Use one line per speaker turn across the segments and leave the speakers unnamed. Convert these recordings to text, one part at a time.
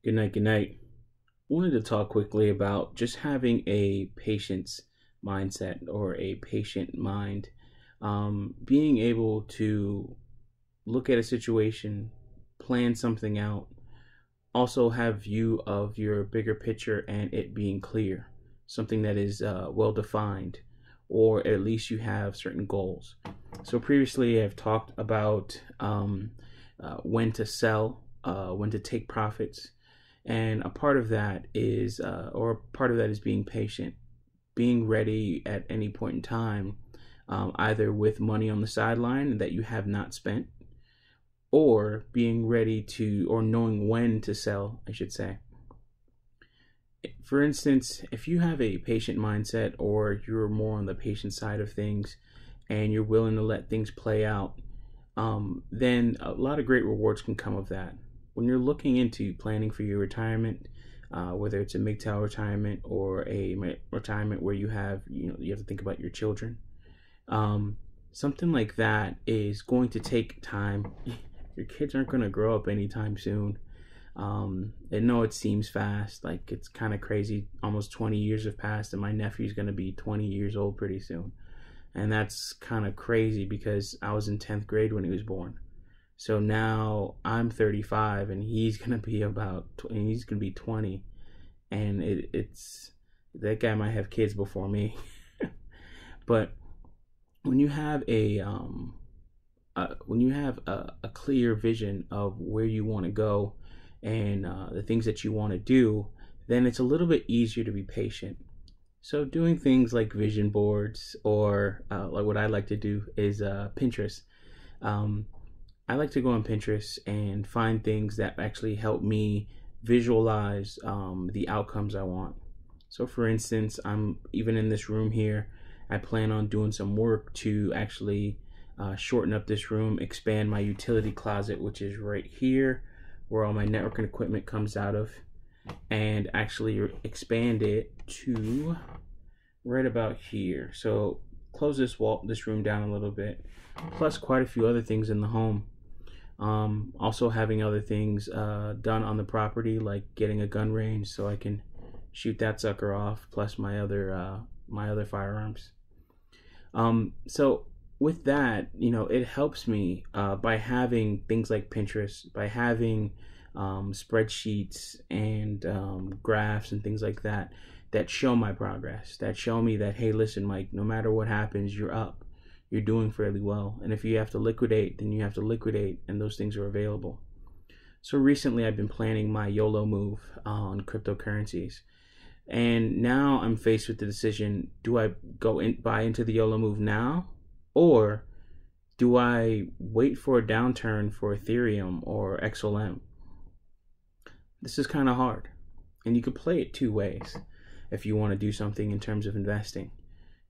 Good night, good night. Wanted to talk quickly about just having a patience mindset or a patient mind. Being able to look at a situation, plan something out, also have view of your bigger picture and it being clear, something that is well defined, or at least you have certain goals. So previously, I've talked about when to sell, when to take profits, and a part of that is, being patient, being ready at any point in time, either with money on the sideline that you have not spent, or being ready to, or knowing when to sell, I should say. For instance, if you have a patient mindset or you're more on the patient side of things and you're willing to let things play out, then a lot of great rewards can come of that. When you're looking into planning for your retirement, whether it's a MGTOW retirement or a retirement where you have to think about your children, something like that is going to take time. Your kids aren't going to grow up anytime soon. I know it seems fast, like it's kind of crazy. Almost 20 years have passed, and my nephew's going to be 20 years old pretty soon. And that's kind of crazy because I was in 10th grade when he was born. So now I'm 35 and he's going to be he's going to be 20. And it's that guy might have kids before me. But when you have a clear vision of where you want to go and the things that you want to do, then it's a little bit easier to be patient. So doing things like vision boards, or like what I like to do is Pinterest. I like to go on Pinterest and find things that actually help me visualize the outcomes I want. So for instance, I'm even in this room here, I plan on doing some work to actually shorten up this room, expand my utility closet, which is right here where all my networking equipment comes out of, and actually expand it to right about here. So close this room down a little bit, plus quite a few other things in the home. Also having other things done on the property, like getting a gun range so I can shoot that sucker off, plus my other firearms. So with that, it helps me by having things like Pinterest, by having spreadsheets and graphs and things like that show my progress, that show me that, hey, listen, Mike, no matter what happens, you're up, you're doing fairly well. And if you have to liquidate, then you have to liquidate, and those things are available. So recently I've been planning my YOLO move on cryptocurrencies. And now I'm faced with the decision, do I buy into the YOLO move now? Or do I wait for a downturn for Ethereum or XLM? This is kind of hard. And you could play it two ways if you want to do something in terms of investing.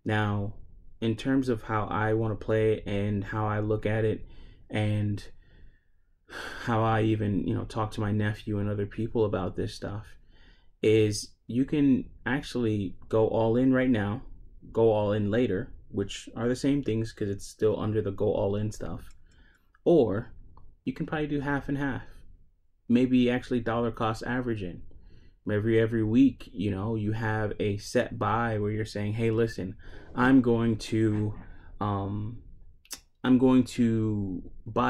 Now, in terms of how I want to play it and how I look at it, and how I even, talk to my nephew and other people about this stuff, is you can actually go all in right now, go all in later, which are the same things because it's still under the go all in stuff. Or you can probably do half and half. Maybe actually dollar cost averaging. Maybe every week, you have a set buy where you're saying, hey, listen, I'm going to buy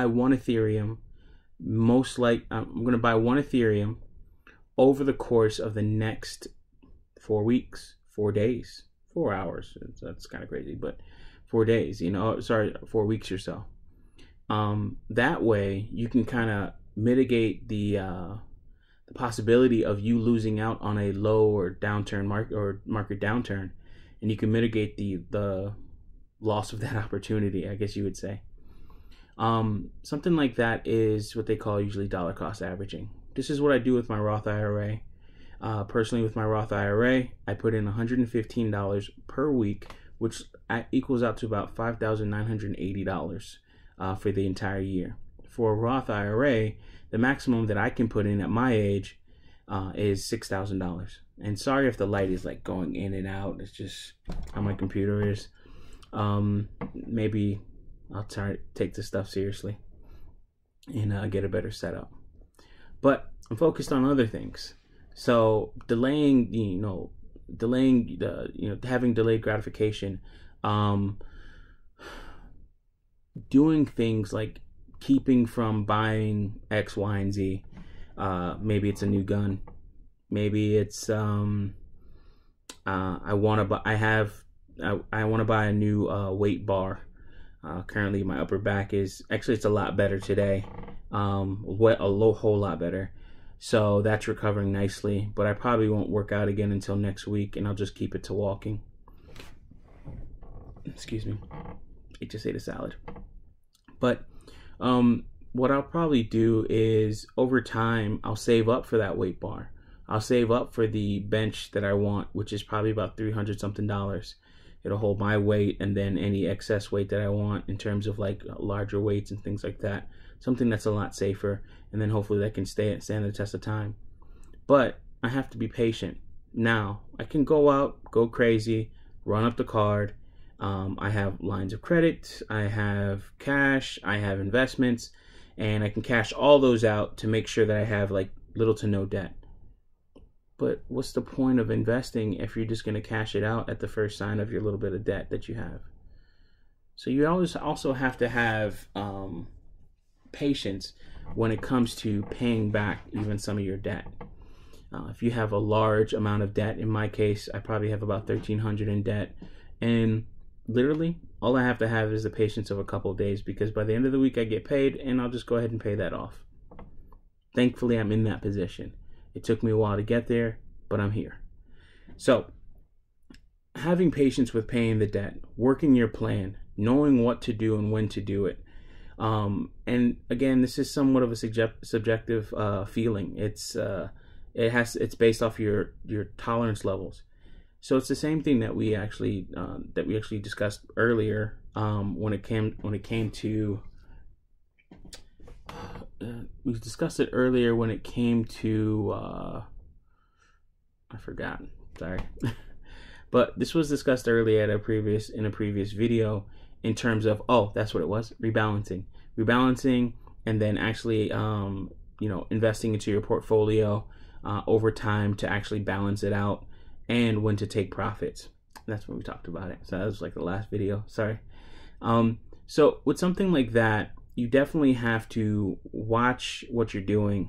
one Ethereum. I'm going to buy one Ethereum over the course of the next 4 weeks, 4 days, 4 hours. That's kind of crazy, but 4 days, 4 weeks or so. That way you can kind of mitigate the possibility of you losing out on a low or downturn market downturn, and you can mitigate the loss of that opportunity, I guess you would say. Something like that is what they call usually dollar cost averaging. This is what I do with my Roth IRA. Personally, with my Roth IRA, I put in $115 per week, which equals out to about $5,980 for the entire year. For a Roth IRA, the maximum that I can put in at my age is $6,000. And sorry if the light is like going in and out. It's just how my computer is. Maybe I'll try to take this stuff seriously and get a better setup. But I'm focused on other things. So delaying, having delayed gratification, um, doing things like keeping from buying X, Y, and Z. Maybe it's a new gun. Maybe it's I want to buy. I want to buy a new weight bar. Currently, my upper back is actually it's a lot better today. Whole lot better. So that's recovering nicely. But I probably won't work out again until next week, and I'll just keep it to walking. Excuse me. I just ate a salad. But what I'll probably do is over time I'll save up for that weight bar. I'll save up for the bench that I want, which is probably about $300 something. It'll hold my weight and then any excess weight that I want in terms of like larger weights and things like that. Something that's a lot safer, and then hopefully that can stand the test of time. But I have to be patient. Now I can go out, go crazy, run up the card. I have lines of credit, I have cash, I have investments, and I can cash all those out to make sure that I have like little to no debt. But what's the point of investing if you're just going to cash it out at the first sign of your little bit of debt that you have? So you always also have to have patience when it comes to paying back even some of your debt. If you have a large amount of debt, in my case, I probably have about $1,300 in debt, and literally all I have to have is the patience of a couple of days, because by the end of the week I get paid and I'll just go ahead and pay that off. Thankfully, I'm in that position. It took me a while to get there, but I'm here. So having patience with paying the debt, working your plan, knowing what to do and when to do it. And again, this is somewhat of a subjective feeling. It's based off your tolerance levels. So it's the same thing that we actually discussed earlier when it came to we discussed it earlier when it came to I forgot. Sorry. But this was discussed earlier in a previous video in terms of, that's what it was, rebalancing, and then actually investing into your portfolio over time to actually balance it out, and when to take profits. That's when we talked about it. So that was like the last video. Sorry. So with something like that, you definitely have to watch what you're doing.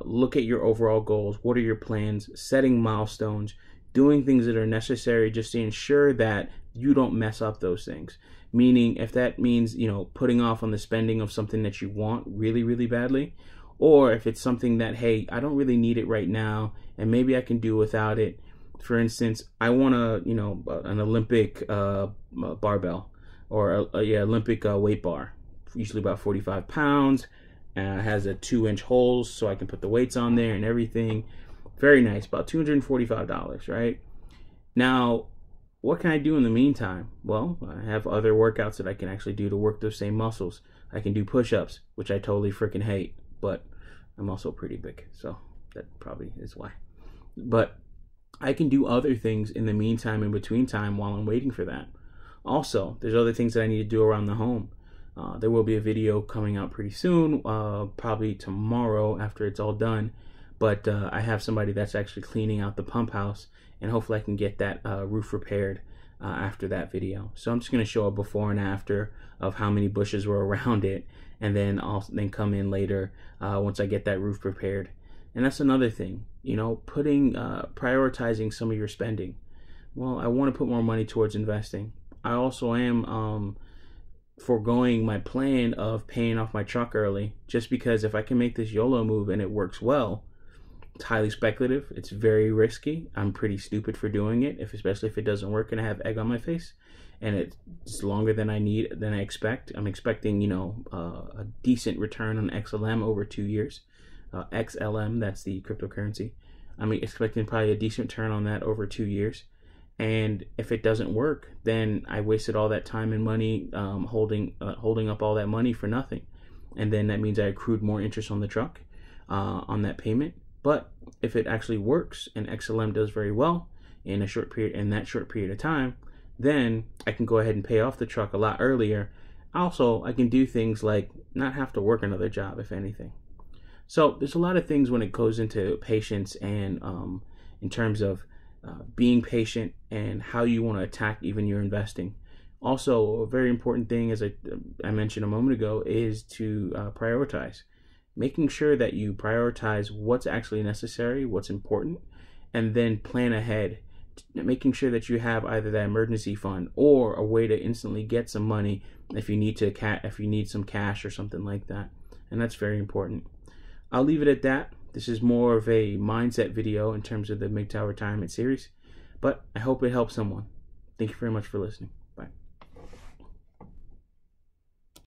Look at your overall goals. What are your plans? Setting milestones, doing things that are necessary just to ensure that you don't mess up those things. Meaning, if that means, putting off on the spending of something that you want really, really badly, or if it's something that, hey, I don't really need it right now, and maybe I can do without it. For instance, I want an Olympic barbell, or Olympic weight bar, usually about 45 pounds. Has a 2-inch holes so I can put the weights on there and everything. Very nice, about $245, right? Now, what can I do in the meantime? Well, I have other workouts that I can actually do to work those same muscles. I can do push-ups, which I totally freaking hate, but I'm also pretty big, so that probably is why. But I can do other things in the meantime, in between time, while I'm waiting for that. Also, there's other things that I need to do around the home. There will be a video coming out pretty soon, probably tomorrow after it's all done. But I have somebody that's actually cleaning out the pump house, and hopefully I can get that roof repaired after that video. So I'm just going to show a before and after of how many bushes were around it, and then come in later once I get that roof repaired. And that's another thing, prioritizing some of your spending. Well, I want to put more money towards investing. I also am foregoing my plan of paying off my truck early, just because if I can make this YOLO move and it works well, it's highly speculative, it's very risky, I'm pretty stupid for doing it, especially if it doesn't work and I have egg on my face and it's longer than I expect. I'm expecting a decent return on XLM over 2 years. XLM, that's the cryptocurrency. I'm expecting probably a decent return on that over 2 years. And if it doesn't work, then I wasted all that time and money holding up all that money for nothing. And then that means I accrued more interest on the truck, on that payment. But if it actually works and XLM does very well in that short period of time, then I can go ahead and pay off the truck a lot earlier. Also, I can do things like not have to work another job, if anything. So there's a lot of things when it goes into patience and in terms of being patient and how you want to attack even your investing. Also, a very important thing, as I mentioned a moment ago, is to prioritize. Making sure that you prioritize what's actually necessary, what's important, and then plan ahead. Making sure that you have either that emergency fund or a way to instantly get some money if you need some cash or something like that. And that's very important. I'll leave it at that. This is more of a mindset video in terms of the MGTOW retirement series, but I hope it helps someone. Thank you very much for listening.